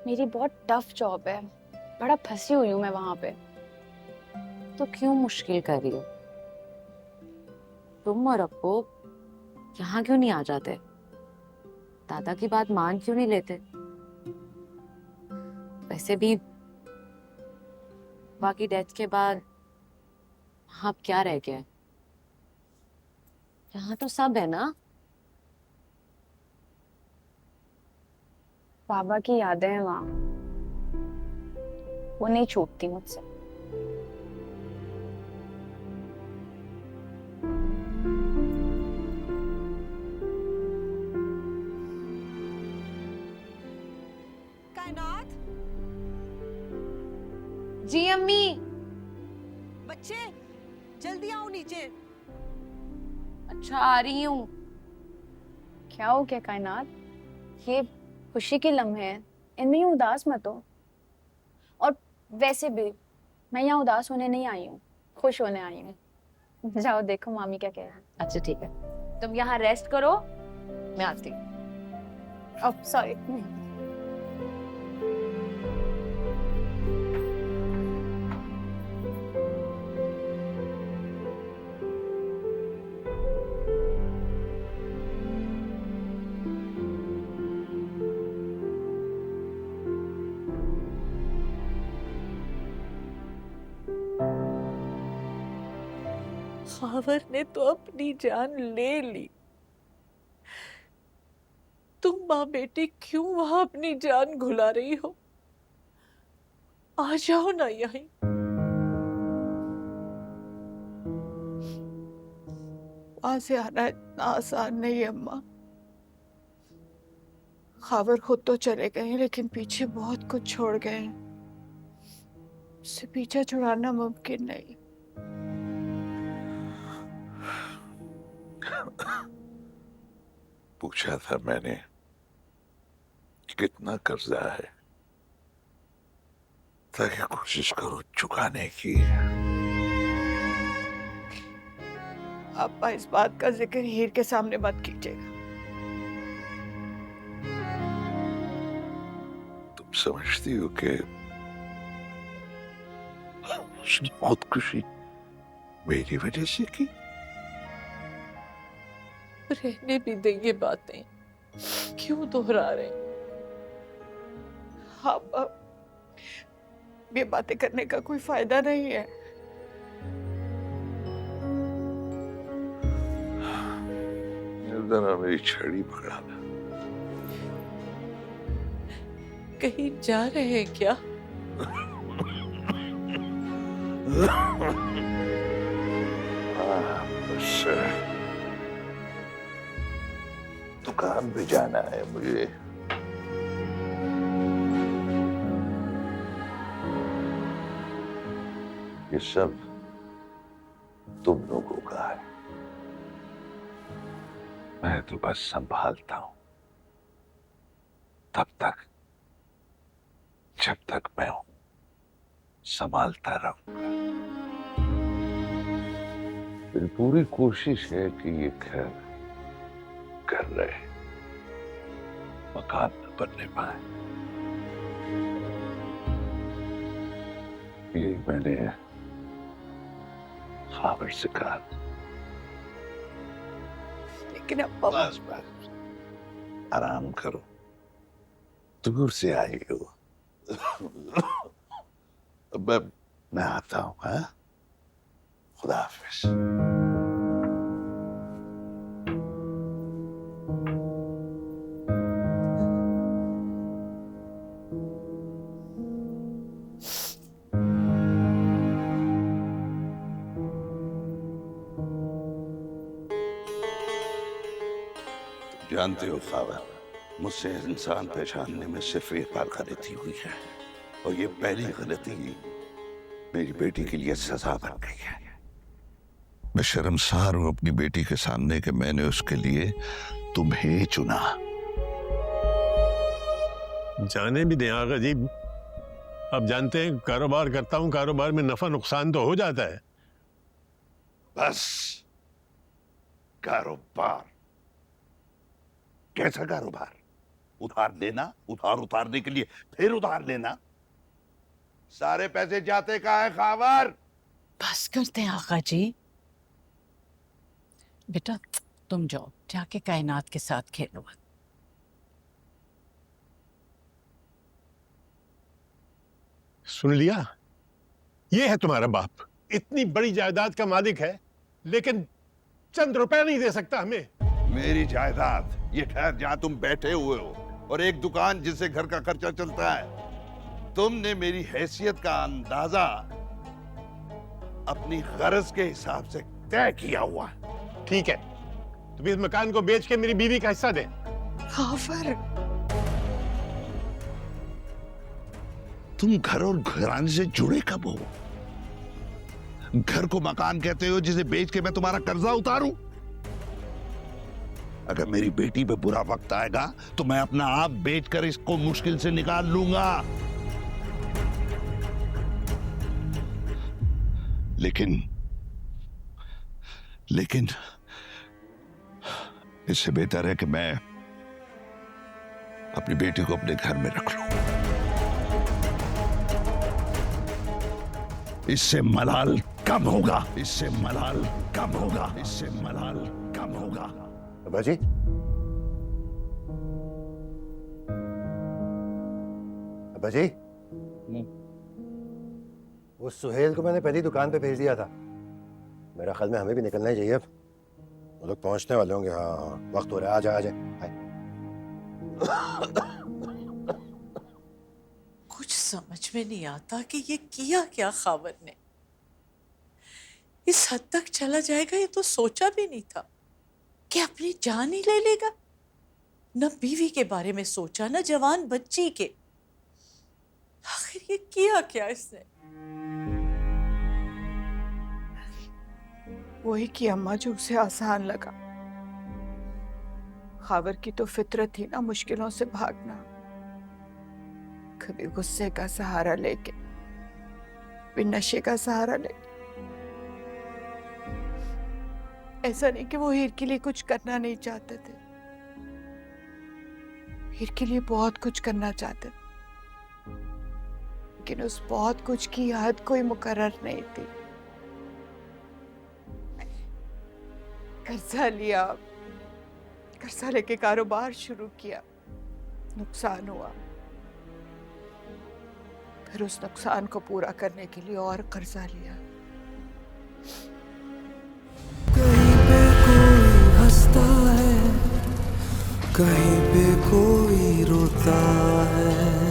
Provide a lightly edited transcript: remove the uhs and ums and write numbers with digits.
मेरी बहुत tough job है, बड़ा फंसी हुई हूँ मैं वहां पे। तो क्यों मुश्किल कर रही हो? तुम और अप्पू यहाँ क्यों नहीं आ जाते? दादा की बात मान क्यों नहीं लेते? वैसे भी बाकी डेथ के बाद वहां अब क्या रह गया है? यहाँ तो सब है ना। बाबा की यादें हैं वहां, वो नहीं छूटती मुझसे। कायनात, जी अम्मी। बच्चे जल्दी आओ नीचे। अच्छा आ रही हूँ। क्या हो गया कायनात? ये खुशी के लम्हे हैं, इनमें यूं उदास मत हो। और वैसे भी मैं यहाँ उदास होने नहीं आई हूँ, खुश होने आई हूँ। जाओ देखो मामी क्या कह रही है। अच्छा ठीक है, तुम यहाँ रेस्ट करो, मैं आती हूँ। अब सॉरी। खावर ने तो अपनी जान ले ली। तुम माँ बेटी क्यों वहां अपनी जान घुला रही हो? आ जाओ ना यहीं। वहां से आना इतना आसान नहीं है अम्मा। खावर खुद तो चले गए हैं, लेकिन पीछे बहुत कुछ छोड़ गए हैं। उससे पीछा छुड़ाना मुमकिन नहीं। पूछा था मैंने कितना कर्जा है, ताकि कोशिश करो चुकाने की। आपा इस बात का जिक्र हीर के सामने मत कीजिएगा। तुम समझती हो कि उसने बहुत खुशी मेरी वजह से की? रहने भी देंगे बातें, क्यों दोहरा रहे? हाँ, ये बातें करने का कोई फायदा नहीं है। जरा मेरी छड़ी पकड़ाना। कहीं जा रहे हैं क्या? बस दुकान पे जाना है मुझे। ये सब तुम लोगों का है, मैं तो बस संभालता हूं तब तक जब तक मैं हूं, संभालता रहूंगा। मेरी पूरी कोशिश है कि ये घर कर रहे मकान न बनने पाए। ये मैंने खावर से कहा। लेकिन अब्बा, बस बस आराम करो, दूर से आई हो। अब मैं आता हूँ। हाँ, खुदा हाफिज। जानते हो खावर, मुझसे इंसान पहचानने में सिर्फ एक बार गलती हुई है, और ये पहली गलती मेरी बेटी के लिए सजा बन गई है। मैं शर्मसार हूं अपनी बेटी के सामने कि मैंने उसके लिए तुम्हें चुना। जाने भी दें आगा जी, अब जानते हैं कारोबार करता हूं, कारोबार में नफा नुकसान तो हो जाता है। बस कारोबार? कैसा कारोबार? उधार लेना, उधार उतारने के लिए फिर उधार लेना। सारे पैसे जाते कहाँ है खावर? बस करते हैं आका जी। बेटा तुम जाओ, जाके कायनात के साथ खेलो। सुन लिया, ये है तुम्हारा बाप, इतनी बड़ी जायदाद का मालिक है, लेकिन चंद रुपए नहीं दे सकता हमें। मेरी जायदाद, ये ठहर जहां तुम बैठे हुए हो, और एक दुकान जिससे घर का खर्चा चलता है। तुमने मेरी हैसियत का अंदाजा अपनी गरज के हिसाब से तय किया हुआ है। ठीक है, तुम इस मकान को बेच के मेरी बीवी का हिस्सा दे। खावर, तुम घर और घराने से जुड़े कब हो? घर को मकान कहते हो जिसे बेच के मैं तुम्हारा कर्जा उतारूं? अगर मेरी बेटी पे बुरा वक्त आएगा तो मैं अपना आप बेचकर इसको मुश्किल से निकाल लूंगा। लेकिन इससे बेहतर है कि मैं अपनी बेटी को अपने घर में रख लूं। इससे मलाल कम होगा, इससे मलाल कम होगा, इससे मलाल कम होगा। अब्बा जी, अब्बा जी, वो सुहेल को मैंने पहली दुकान पे भेज दिया था। मेरा ख्याल में हमें भी निकलना ही चाहिए अब। वो लोग पहुंचने वाले होंगे। हाँ, वक्त हो रहा है। आ जाए, आ जाए। कुछ समझ में नहीं आता कि ये किया क्या खावर ने। इस हद तक चला जाएगा ये तो सोचा भी नहीं था। कि अपनी जान ही ले लेगा। न बीवी के बारे में सोचा, न जवान बच्ची के। आखिर ये किया क्या इसने? वही कि अम्मा जो उसे आसान लगा। खावर की तो फितरत थी ना मुश्किलों से भागना। कभी गुस्से का सहारा लेके, फिर नशे का सहारा लेके। ऐसा नहीं कि वो हीर के लिए कुछ करना नहीं चाहते थे, हीर के लिए बहुत कुछ करना चाहते थे, लेकिन उस बहुत कुछ की हद कोई मुकर्रर नहीं थी। कर्जा लिया, कर्जा लेके कारोबार शुरू किया, नुकसान हुआ, फिर उस नुकसान को पूरा करने के लिए और कर्जा लिया। कहीं पे कोई हंसता है, कहीं पे कोई रोता है।